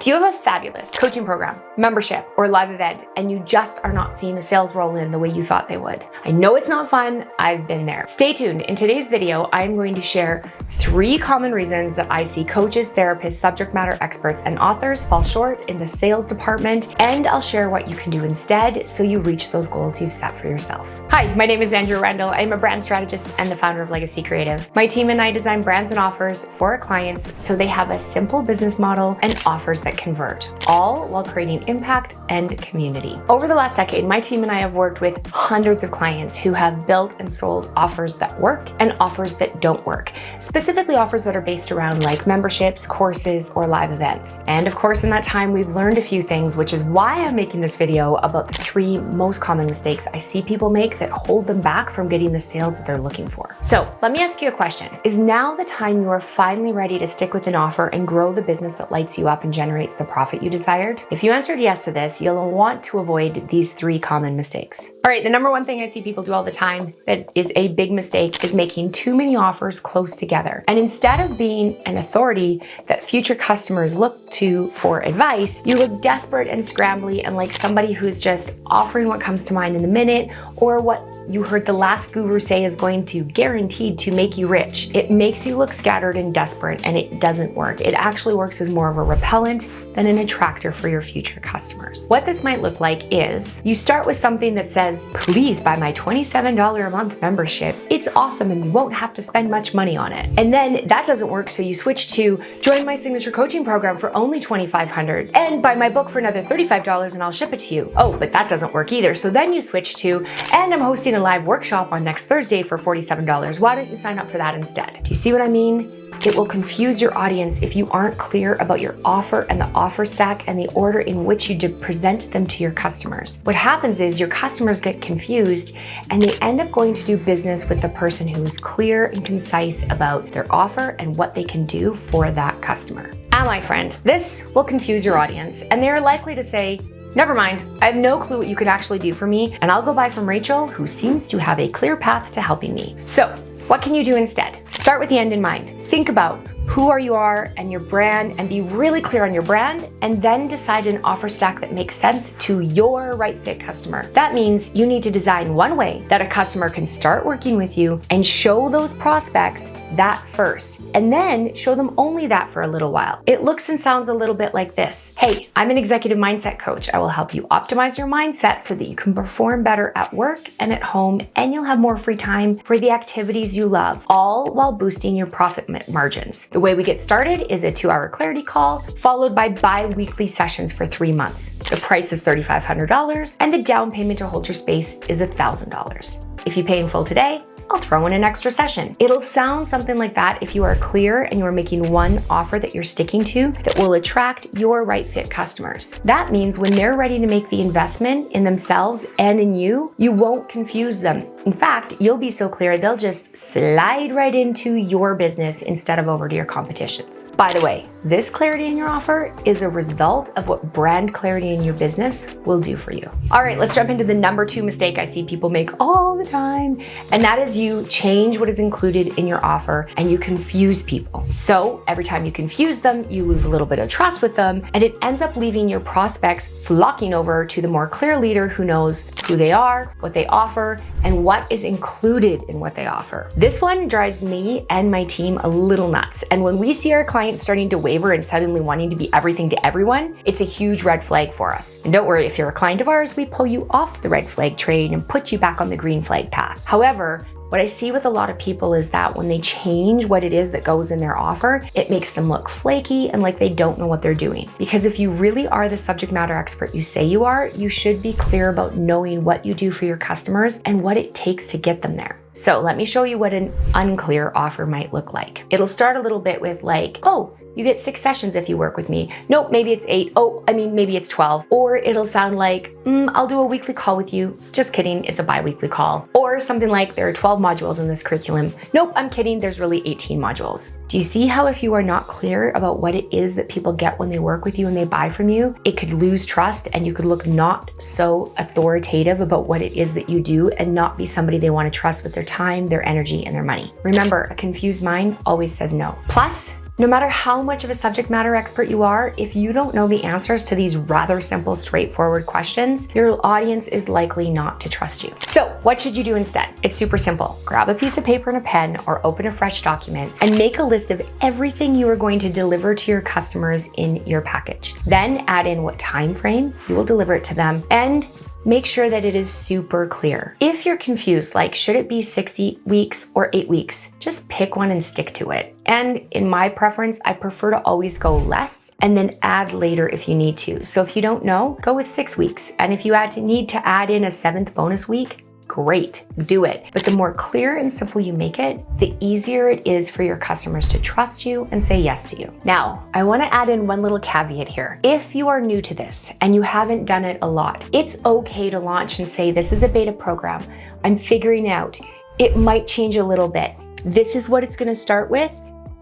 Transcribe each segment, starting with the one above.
Do you have a fabulous coaching program, membership, or live event, and you just are not seeing the sales roll in the way you thought they would? I know it's not fun. I've been there. Stay tuned. In today's video, I'm going to share 3 common reasons that I see coaches, therapists, subject matter experts, and authors fall short in the sales department, and I'll share what you can do instead so you reach those goals you've set for yourself. Hi, my name is Andrea Reindl. I'm a brand strategist and the founder of Legacy Creative. My team and I design brands and offers for our clients so they have a simple business model and offers that convert, all while creating impact and community. Over the last decade, my team and I have worked with hundreds of clients who have built and sold offers that work and offers that don't work, specifically offers that are based around like memberships, courses, or live events. And of course, in that time, we've learned a few things, which is why I'm making this video about the 3 most common mistakes I see people make that hold them back from getting the sales that they're looking for. So let me ask you a question. Is now the time you are finally ready to stick with an offer and grow the business that lights you up and generates the profit you desired? If you answered yes to this, you'll want to avoid these 3 common mistakes. All right, the number one thing I see people do all the time that is a big mistake is making too many offers close together. And instead of being an authority that future customers look to for advice, you look desperate and scrambly and like somebody who's just offering what comes to mind in the minute, or what you heard the last guru say is going to guaranteed to make you rich. It makes you look scattered and desperate, and it doesn't work. It actually works as more of a repellent than an attractor for your future customers. What this might look like is you start with something that says, please buy my $27 a month membership. It's awesome and you won't have to spend much money on it. And then that doesn't work, so you switch to join my signature coaching program for only $2,500 and buy my book for another $35 and I'll ship it to you. Oh, but that doesn't work either. So then you switch to, and I'm hosting a live workshop on next Thursday for $47. Why don't you sign up for that instead? Do you see what I mean? It will confuse your audience if you aren't clear about your offer and the offer stack and the order in which you present them to your customers. What happens is your customers get confused and they end up going to do business with the person who is clear and concise about their offer and what they can do for that customer. And my friend, this will confuse your audience, and they are likely to say, never mind, I have no clue what you could actually do for me, and I'll go buy from Rachel, who seems to have a clear path to helping me. So, what can you do instead? Start with the end in mind. Think about who you are and your brand, and be really clear on your brand, and then decide an offer stack that makes sense to your right fit customer. That means you need to design one way that a customer can start working with you and show those prospects that first, and then show them only that for a little while. It looks and sounds a little bit like this. Hey, I'm an executive mindset coach. I will help you optimize your mindset so that you can perform better at work and at home, and you'll have more free time for the activities you love, all while boosting your profit margins. The way we get started is a 2-hour clarity call, followed by bi-weekly sessions for 3 months. The price is $3,500, and the down payment to hold your space is $1,000. If you pay in full today, I'll throw in an extra session. It'll sound something like that if you are clear and you are making one offer that you're sticking to that will attract your right fit customers. That means when they're ready to make the investment in themselves and in you, you won't confuse them. In fact, you'll be so clear they'll just slide right into your business instead of over to your competitions. By the way, this clarity in your offer is a result of what brand clarity in your business will do for you. All right, let's jump into the number 2 mistake I see people make all the time, and that is you change what is included in your offer and you confuse people. So every time you confuse them, you lose a little bit of trust with them, and it ends up leaving your prospects flocking over to the more clear leader who knows who they are, what they offer, and what is included in what they offer. This one drives me and my team a little nuts. And when we see our clients starting to waver and suddenly wanting to be everything to everyone, it's a huge red flag for us. And don't worry, if you're a client of ours, we pull you off the red flag train and put you back on the green flag path. However, what I see with a lot of people is that when they change what it is that goes in their offer, it makes them look flaky and like they don't know what they're doing. Because if you really are the subject matter expert you say you are, you should be clear about knowing what you do for your customers and what it takes to get them there. So let me show you what an unclear offer might look like. It'll start a little bit with like, oh, you get 6 sessions if you work with me. Nope, maybe it's 8. Oh, I mean, maybe it's 12. Or it'll sound like, I'll do a weekly call with you. Just kidding, it's a bi-weekly call. Or something like, there are 12 modules in this curriculum. Nope, I'm kidding, there's really 18 modules. Do you see how if you are not clear about what it is that people get when they work with you and they buy from you, it could lose trust and you could look not so authoritative about what it is that you do and not be somebody they want to trust with their time, their energy, and their money. Remember, a confused mind always says no. Plus, No matter how much of a subject matter expert you are, if you don't know the answers to these rather simple, straightforward questions, your audience is likely not to trust you. So what should you do instead? It's super simple. Grab a piece of paper and a pen or open a fresh document and make a list of everything you are going to deliver to your customers in your package. Then add in what time frame you will deliver it to them and make sure that it is super clear. If you're confused, like should it be 60 weeks or 8 weeks, just pick one and stick to it. And in my preference, I prefer to always go less and then add later if you need to. So if you don't know, go with 6 weeks. And if you need to add in a 7th bonus week, great, do it. But the more clear and simple you make it, the easier it is for your customers to trust you and say yes to you. Now, I want to add in one little caveat here. If you are new to this and you haven't done it a lot, it's okay to launch and say, this is a beta program. I'm figuring it out. It might change a little bit. This is what it's going to start with.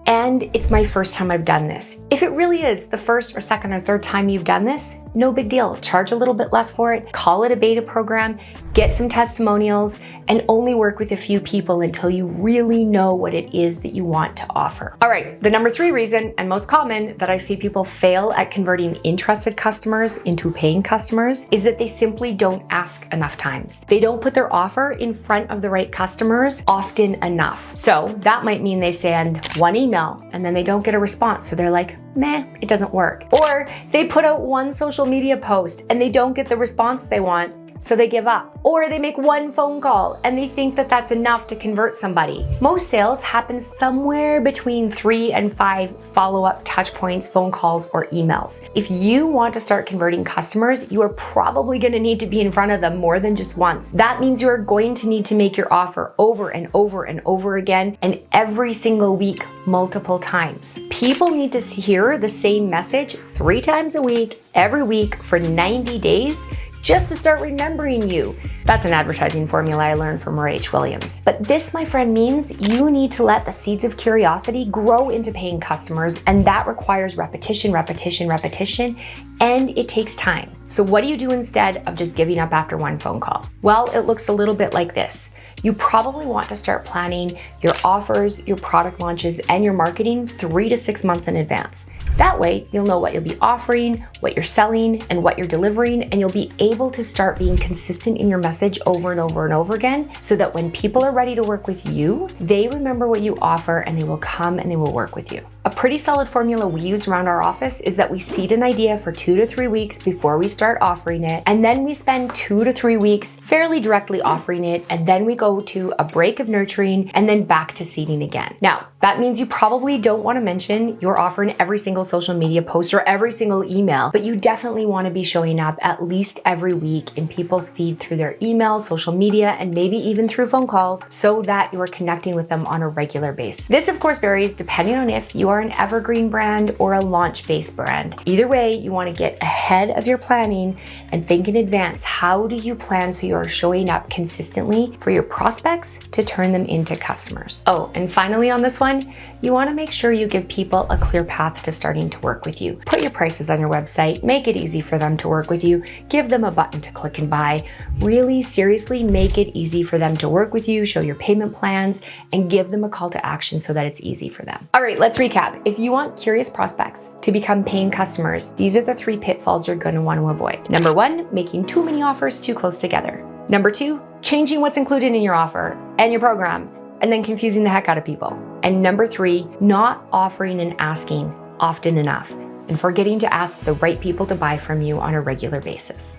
And it's my first time I've done this. If it really is the first or second or third time you've done this, no big deal. Charge a little bit less for it, call it a beta program, get some testimonials, and only work with a few people until you really know what it is that you want to offer. All right, the number 3 reason, and most common, that I see people fail at converting interested customers into paying customers is that they simply don't ask enough times. They don't put their offer in front of the right customers often enough. So that might mean they send one email and then they don't get a response. So they're like, meh, it doesn't work. Or they put out one social media post and they don't get the response they want, so they give up. Or they make one phone call and they think that that's enough to convert somebody. Most sales happen somewhere between 3 and 5 follow-up touch points, phone calls, or emails. If you want to start converting customers, you are probably going to need to be in front of them more than just once. That means you are going to need to make your offer over and over and over again, and every single week, multiple times. People need to hear the same message 3 times a week, every week for 90 days, just to start remembering you. That's an advertising formula I learned from H. Williams. But this, my friend, means you need to let the seeds of curiosity grow into paying customers, and that requires repetition, repetition, repetition, and it takes time. So what do you do instead of just giving up after one phone call? Well, it looks a little bit like this. You probably want to start planning your offers, your product launches, and your marketing 3 to 6 months in advance. That way, you'll know what you'll be offering, what you're selling, and what you're delivering, and you'll be able to start being consistent in your message over and over and over again, so that when people are ready to work with you, they remember what you offer and they will come and they will work with you. A pretty solid formula we use around our office is that we seed an idea for 2 to 3 weeks before we start offering it, and then we spend 2 to 3 weeks fairly directly offering it, and then we go to a break of nurturing and then back to seeding again. Now, that means you probably don't want to mention your offer in every single social media post or every single email, but you definitely want to be showing up at least every week in people's feed through their email, social media, and maybe even through phone calls, so that you are connecting with them on a regular basis. This, of course, varies depending on if you are an evergreen brand or a launch-based brand. Either way, you want to get ahead of your planning and think in advance. How do you plan so you are showing up consistently for your prospects to turn them into customers? Oh, and finally on this one, you want to make sure you give people a clear path to starting to work with you. Put your prices on your website, make it easy for them to work with you, give them a button to click and buy. Really, seriously, make it easy for them to work with you, show your payment plans, and give them a call to action so that it's easy for them. All right, let's recap. If you want curious prospects to become paying customers, these are the 3 pitfalls you're going to want to avoid. Number 1, making too many offers too close together. Number 2, changing what's included in your offer and your program, and then confusing the heck out of people. And number 3, not offering and asking often enough, and forgetting to ask the right people to buy from you on a regular basis.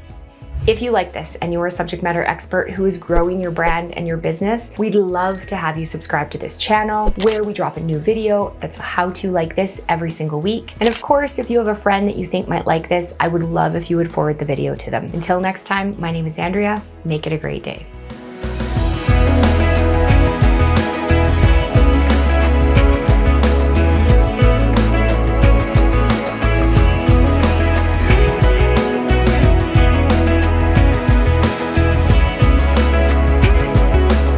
If you like this and you're a subject matter expert who is growing your brand and your business, we'd love to have you subscribe to this channel where we drop a new video that's a how-to like this every single week. And of course, if you have a friend that you think might like this, I would love if you would forward the video to them. Until next time, my name is Andrea. Make it a great day.